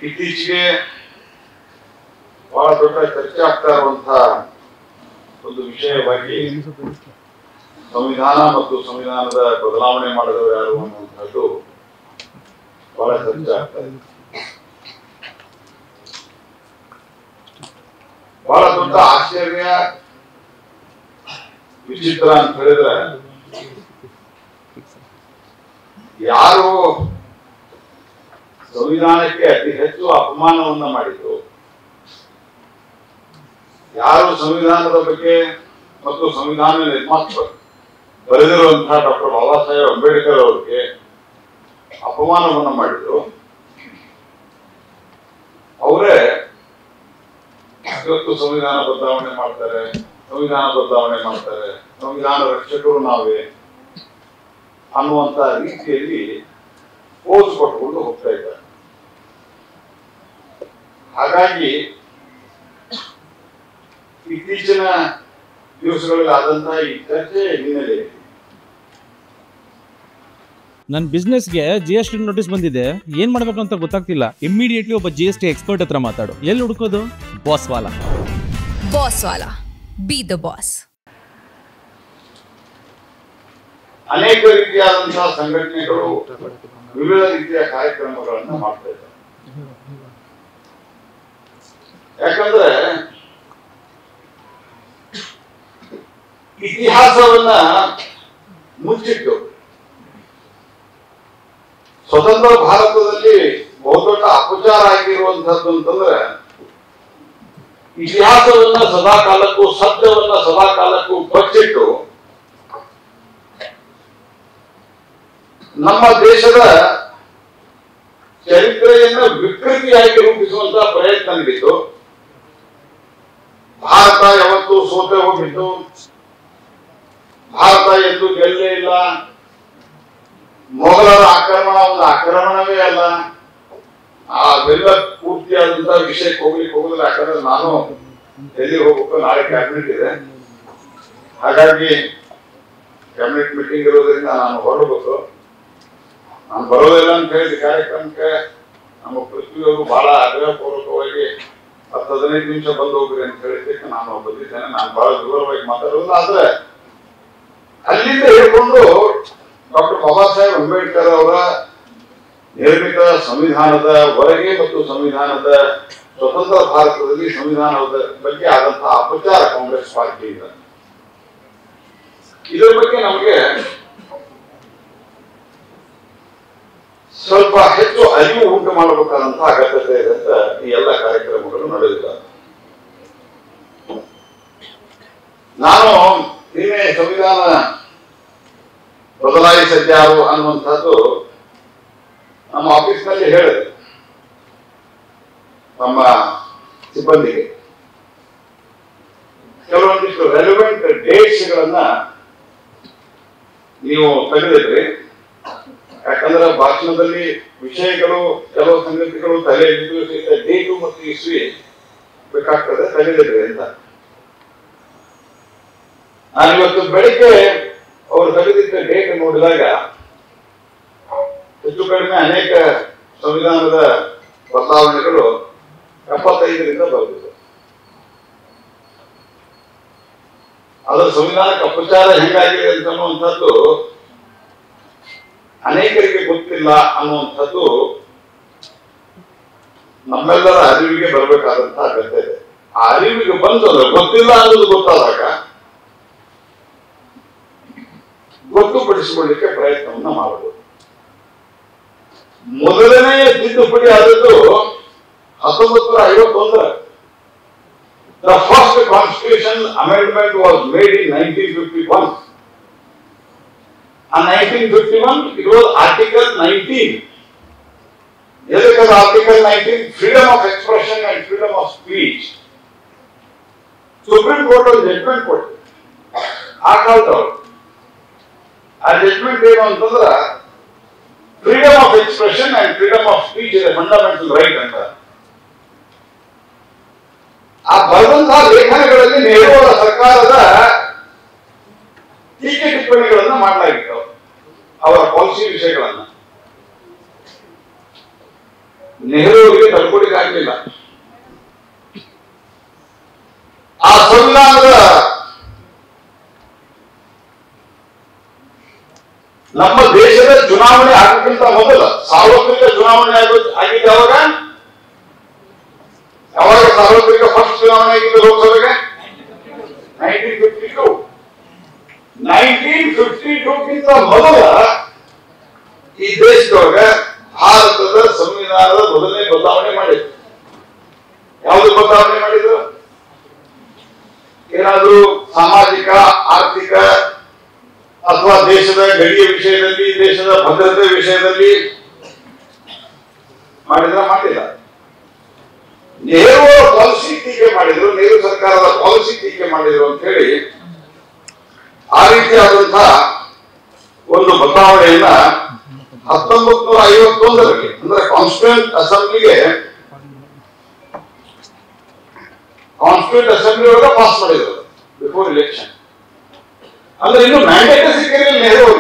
ಇತ್ತೀಚೆಗೆ ಬಹಳ ದೊಡ್ಡ ಚರ್ಚೆ ಆಗ್ತಾ ಇರುವಂತಹ ಒಂದು ವಿಷಯವಾಗಿ ಸಂವಿಧಾನ ಮತ್ತು ಸಂವಿಧಾನದ ಬದಲಾವಣೆ ಮಾಡಿದವರು ಯಾರು ಅನ್ನುವಂಥದ್ದು ಬಹಳ ಚರ್ಚೆ ಆಗ್ತಾ ಇದೆ. ಬಹಳ ದೊಡ್ಡ ಆಶ್ಚರ್ಯ ವಿಚಿತ್ರ ಅಂತ ಹೇಳಿದ್ರೆ, ಯಾರು ಸಂವಿಧಾನಕ್ಕೆ ಅತಿ ಹೆಚ್ಚು ಅಪಮಾನವನ್ನ ಮಾಡಿದ್ರು, ಯಾರು ಸಂವಿಧಾನದ ಬಗ್ಗೆ ಮತ್ತು ಸಂವಿಧಾನ ನಿರ್ಮಾಣ ಬರೆದಿರುವಂತಹ ಡಾಕ್ಟರ್ ಬಾಬಾ ಸಾಹೇಬ್ ಅಂಬೇಡ್ಕರ್ ಅವರಿಗೆ ಅಪಮಾನವನ್ನ ಮಾಡಿದ್ರು, ಅವರೇ ಇವತ್ತು ಸಂವಿಧಾನ ಬದಲಾವಣೆ ಮಾಡ್ತಾರೆ, ಸಂವಿಧಾನ ರಕ್ಷಕರು ನಾವೇ ಅನ್ನುವಂತ ರೀತಿಯಲ್ಲಿ ಪೋಸ್ ಕೊಟ್ಕೊಂಡು ಹೋಗ್ತಾ ಇದ್ದಾರೆ. ಹಾಗಾಗಿ ಇತ್ತೀಚಿನ ದಿವಸಗಳಲ್ಲಿ ಆದಂತಹ ಈ ಚರ್ಚೆ ಹಿನ್ನೆಲೆಯಲ್ಲಿ ನನ್ನ ಬಿಸ್ನೆಸ್ಗೆ GST ನೋಟಿಸ್ ಬಂದಿದೆ, ಏನ್ ಮಾಡ್ಬೇಕು ಅಂತ ಗೊತ್ತಾಗ್ತಿಲ್ಲ. ಇಮಿಡಿಯೇಟ್ಲಿ ಒಬ್ಬ GST ಎಕ್ಸ್ಪರ್ಟ್ ಹತ್ರ ಮಾತಾಡು. ಎಲ್ಲಿ ಹುಡುಕೋದು? ಬಾಸ್ ವಾಲಾ, ಬಿ ದ ಬಾಸ್. ಅನೇಕ ರೀತಿಯಾದಂತಹ ಸಂಘಟನೆಗಳು ವಿವಿಧ ರೀತಿಯ ಕಾರ್ಯಕ್ರಮಗಳನ್ನು ಮಾಡ್ತಾ ಇದ್ದಾರೆ. ಯಾಕಂದ್ರೆ ಇತಿಹಾಸವನ್ನ ಮುಚ್ಚಿಟ್ಟು ಸ್ವತಂತ್ರ ಭಾರತದಲ್ಲಿ ಬಹುದೊಡ್ಡ ಅಪಚಾರ ಆಗಿರುವಂತಹದ್ದು ಅಂತಂದ್ರೆ, ಇತಿಹಾಸವನ್ನ ಸದಾಕಾಲಕ್ಕೂ, ಸತ್ಯವನ್ನ ಸದಾಕಾಲಕ್ಕೂ ಬಚ್ಚಿಟ್ಟು ನಮ್ಮ ದೇಶದ ಚರಿತ್ರೆಯನ್ನ ವಿಕೃತಿಯಾಗಿ ರೂಪಿಸುವಂತಹ ಪ್ರಯತ್ನ ನಡೀತು. ಭಾರತ ಯಾವತ್ತೂ ಸೋತೆ ಹೋಗಿತ್ತು, ಭಾರತ ಎಂದು ಗೆಲ್ಲೇ ಇಲ್ಲ, ಮೊಘಲರ ಆಕ್ರಮಣ ಒಂದು ಆಕ್ರಮಣವೇ ಅಲ್ಲ. ಅವೆಲ್ಲ ಪೂರ್ತಿಯಾದಂತಹ ವಿಷಯಕ್ಕೆ ಹೋಗುದಿಲ್ಲ. ಯಾಕಂದ್ರೆ ನಾನು ಡೆಲ್ಲಿ ಹೋಗ್ಬೇಕು, ನಾಳೆ ಕ್ಯಾಬಿನೆಟ್ ಇದೆ. ಹಾಗಾಗಿ ಕ್ಯಾಬಿನೆಟ್ ಮೀಟಿಂಗ್ ಇರೋದ್ರಿಂದ ನಾನು ಹೊರಡಬೇಕು. ನಾನು ಬರೋದಿಲ್ಲ ಅಂತ ಹೇಳಿದ ಕಾರ್ಯಕ್ರಮಕ್ಕೆ ನಮ್ಮ ಪೃಥ್ವಿಯವರು ಬಹಳ ಆಗ್ರಹಪೂರ್ವಕವಾಗಿ 10-15 ನಿಮಿಷ ಬಂದು ಹೋಗ್ರಿ ಅಂತ ಹೇಳಿದ್ದಕ್ಕೆ ನಾನು ಬಂದಿದ್ದೇನೆ. ನಾನು ಬಹಳ ವಿವರವಾಗಿ ಮಾತಾಡೋದಿಲ್ಲ. ಆದ್ರೆ ಅಲ್ಲಿಂದ ಹೇಳ್ಕೊಂಡು ಡಾಕ್ಟರ್ ಬಾಬಾ ಸಾಹೇಬ್ ಅಂಬೇಡ್ಕರ್ ಅವರ ನಿರ್ಮಿತ ಸಂವಿಧಾನದ ಹೊರಗೆ ಮತ್ತು ಸಂವಿಧಾನದ ಸ್ವತಂತ್ರ ಭಾರತದಲ್ಲಿ ಸಂವಿಧಾನದ ಬಗ್ಗೆ ಆದಂತಹ ಅಪಚಾರ ಕಾಂಗ್ರೆಸ್ ಪಾರ್ಟಿಯಿಂದ, ಇದರ ಬಗ್ಗೆ ನಮಗೆ ಸ್ವಲ್ಪ ಹೆಚ್ಚು ಅರಿವು ಉಂಟು ಮಾಡಬೇಕಾದಂತಹ ಅಗತ್ಯತೆ ಇದೆ ಅಂತ ಈ ಎಲ್ಲ ಕಾರ್ಯಕ್ರಮಗಳು ನಡೆದಿದ್ದಾರೆ. ನಾನು ನಿನ್ನೆ ಸಂವಿಧಾನ ಬದಲಾಯಿಸಿದ್ಯಾರು ಅನ್ನುವಂಥದ್ದು ನಮ್ಮ ಆಫೀಸ್ನಲ್ಲಿ ಹೇಳಿದೆ ನಮ್ಮ ಸಿಬ್ಬಂದಿಗೆ. ಕೆಲವೊಂದಿಷ್ಟು ರೆಲೆವೆಂಟ್ ಡೇಟ್ಸ್ಗಳನ್ನ ನೀವು ತೆಗೆದಿದ್ರಿ. ಯಾಕಂದ್ರೆ ಭಾಷಣದಲ್ಲಿ ವಿಷಯಗಳು, ಕೆಲವು ಸಂಗತಿಗಳು ತಲೆಯಲ್ಲಿದ್ದು ಡೇಟು ಮತ್ತು ಇಸ್ವಿ ಬೇಕಾಗ್ತದೆ, ತೆಗೆದಿದ್ರಿ ಅಂತ. ನಾನಿವತ್ತು ಬೆಳಿಗ್ಗೆ ಅವರು ತೆಗೆದಿದ್ದ ಡೇಟ್ ನೋಡಿದಾಗ ಹೆಚ್ಚು ಕಡಿಮೆ ಅನೇಕ ಸಂವಿಧಾನದ ಬದಲಾವಣೆಗಳು 75ರಿಂದ ಬರುತ್ತಿದೆ. ಅದರ ಸಂವಿಧಾನಕ್ಕೆ ಅಪಚಾರ ಹೆಂಗಾಗಿದೆ ಅಂತನ್ನುವಂಥದ್ದು ಅನೇಕರಿಗೆ ಗೊತ್ತಿಲ್ಲ ಅನ್ನುವಂಥದ್ದು ನಮ್ಮೆಲ್ಲರ ಅರಿವಿಗೆ ಬರಬೇಕಾದಂತಹ ಅಗತ್ಯ ಇದೆ. ಆ ಅರಿವಿಗೆ ಬಂದರೆ, ಗೊತ್ತಿಲ್ಲ ಅನ್ನೋದು ಗೊತ್ತಾದಾಗ ಗೊತ್ತುಪಡಿಸಿಕೊಳ್ಳಿಕ್ಕೆ ಪ್ರಯತ್ನವನ್ನ ಮಾಡಬಹುದು. ಮೊದಲನೆಯ ತಿದ್ದುಪಡಿ ಆದದ್ದು 1951. The first constitution amendment was made in 1951. In 1951 it was Article 19. Article 19, freedom of expression and freedom of speech. Supreme Court was judgment ಕೊಟ್ಟು ಆ ಕಾಲದವರು ಆ ಜಡ್ಜ್ಮೆಂಟ್ ಏನು ಅಂತಂದ್ರೆ, freedom of expression and freedom of speech ಇದೆ fundamental right ಅಂತ. ಆ ಬರೆದಂತಹ ಲೇಖನಗಳಲ್ಲಿ ನೆಹರು ಅವರ ಸರ್ಕಾರದ ಟೀಕೆ ಟಿಪ್ಪಣಿಗಳನ್ನ ಮಾಡಲಾಗಿತ್ತು, ಅವರ ಪಾಲಿಸಿ ವಿಷಯಗಳನ್ನ. ನೆಹರು ಅವರಿಗೆ ತಲುಪು ಆಗಲಿಲ್ಲ. ಆ ಸಂವಿಧಾನದ ನಮ್ಮ ದೇಶದ ಚುನಾವಣೆ ಆಗಕ್ಕಿಂತ ಮೊದಲ ಸಾರ್ವತ್ರಿಕ ಚುನಾವಣೆ ಆಗಿದ್ದು ಯಾವಾಗ ಸಾರ್ವತ್ರಿಕ ಫಸ್ಟ್ ಚುನಾವಣೆ ಆಗಿದ್ದು ಲೋಕಸಭೆಗೆ 1952. 1952ಕ್ಕಿಂತ ಮೊದಲ ಈ ದೇಶದೊಳಗ ಭಾರತದ ಸಂವಿಧಾನದ ಮೊದಲನೇ ಬದಲಾವಣೆ ಮಾಡಿದ್ರು. ಯಾವುದು ಬದಲಾವಣೆ ಮಾಡಿದ್ರು? ಏನಾದ್ರೂ ಸಾಮಾಜಿಕ ಆರ್ಥಿಕ ಅಥವಾ ದೇಶದ ಗಡಿಯ ವಿಷಯದಲ್ಲಿ, ದೇಶದ ಭದ್ರತೆ ವಿಷಯದಲ್ಲಿ ಮಾಡಿದ್ರ? ಮಾಡಿಲ್ಲ. ನೆಹರು ಪಾಲಿಸಿ ಟೀಕೆ ಮಾಡಿದ್ರು, ನೆಹರು ಸರ್ಕಾರದ ಪಾಲಿಸಿ ಟೀಕೆ ಮಾಡಿದ್ರು ಅಂತ ಹೇಳಿ ಆ ರೀತಿಯಾದಂತಹ ಒಂದು ಬದಲಾವಣೆಯನ್ನ 1951ರಲ್ಲಿ ಅಂದ್ರೆ ಕಾನ್ಸ್ಟಿಟ್ಯೂಂಟ್ ಅಸೆಂಬ್ಲಿ ಒಳಗೆ ಪಾಸ್ ಮಾಡಿದ್ರು ಬಿಫೋರ್ ಇಲೆಕ್ಷನ್. ಅಂದ್ರೆ ಇನ್ನು ಮ್ಯಾಂಡೇಟ್ ಸಿಕ್ಕಿರಲಿಲ್ಲ ನೆಹರು